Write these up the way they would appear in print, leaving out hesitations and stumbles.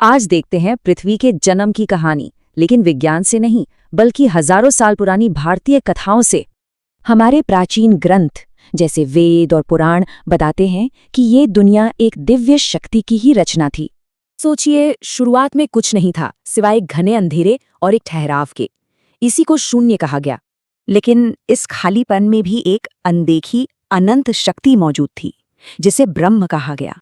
आज देखते हैं पृथ्वी के जन्म की कहानी, लेकिन विज्ञान से नहीं बल्कि हजारों साल पुरानी भारतीय कथाओं से। हमारे प्राचीन ग्रंथ जैसे वेद और पुराण बताते हैं कि ये दुनिया एक दिव्य शक्ति की ही रचना थी। सोचिए, शुरुआत में कुछ नहीं था सिवाय घने अंधेरे और एक ठहराव के। इसी को शून्य कहा गया। लेकिन इस खालीपन में भी एक अनदेखी अनंत शक्ति मौजूद थी, जिसे ब्रह्म कहा गया।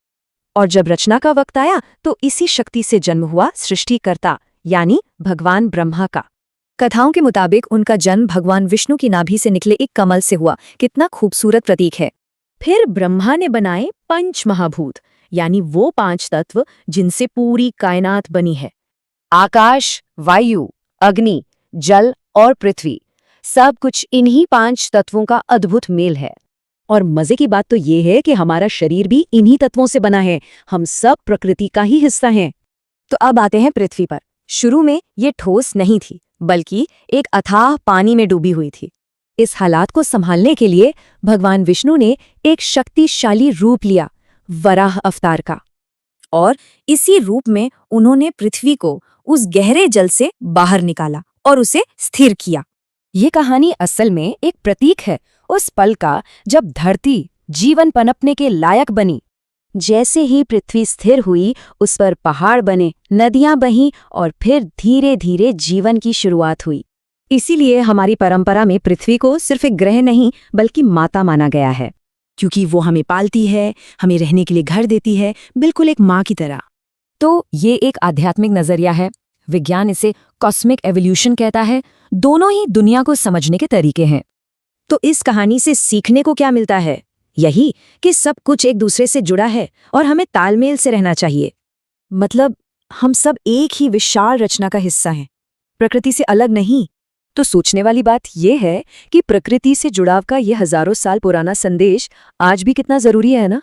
और जब रचना का वक्त आया तो इसी शक्ति से जन्म हुआ सृष्टिकर्ता यानी भगवान ब्रह्मा का। कथाओं के मुताबिक उनका जन्म भगवान विष्णु की नाभि से निकले एक कमल से हुआ। कितना खूबसूरत प्रतीक है। फिर ब्रह्मा ने बनाए पंच महाभूत, यानी वो 5 तत्व जिनसे पूरी कायनात बनी है। आकाश, वायु, अग्नि, जल और पृथ्वी, सब कुछ इन्हीं 5 तत्वों का अद्भुत मेल है। और मजे की बात तो ये है कि हमारा शरीर भी इन्हीं तत्वों से बना है। हम सब प्रकृति का ही हिस्सा हैं। तो अब आते हैं पृथ्वी पर। शुरू में ये ठोस नहीं थी, बल्कि एक अथाह पानी में डूबी हुई थी। इस हालात को संभालने के लिए भगवान विष्णु ने एक शक्तिशाली रूप लिया, वराह अवतार का। और इसी रूप में उन्होंने पृथ्वी को उस गहरे जल से बाहर निकाला और उसे स्थिर किया। ये कहानी असल में एक प्रतीक है उस पल का जब धरती जीवन पनपने के लायक बनी। जैसे ही पृथ्वी स्थिर हुई, उस पर पहाड़ बने, नदियां बहीं और फिर धीरे धीरे जीवन की शुरुआत हुई। इसीलिए हमारी परंपरा में पृथ्वी को सिर्फ एक ग्रह नहीं बल्कि माता माना गया है, क्योंकि वो हमें पालती है, हमें रहने के लिए घर देती है, बिल्कुल एक माँ की तरह। तो ये एक आध्यात्मिक नजरिया है। विज्ञान इसे कॉस्मिक एवोल्यूशन कहता है। दोनों ही दुनिया को समझने के तरीके हैं। तो इस कहानी से सीखने को क्या मिलता है? यही कि सब कुछ एक दूसरे से जुड़ा है और हमें तालमेल से रहना चाहिए। मतलब हम सब एक ही विशाल रचना का हिस्सा हैं, प्रकृति से अलग नहीं। तो सोचने वाली बात यह है कि प्रकृति से जुड़ाव का यह हजारों साल पुराना संदेश आज भी कितना जरूरी है ना।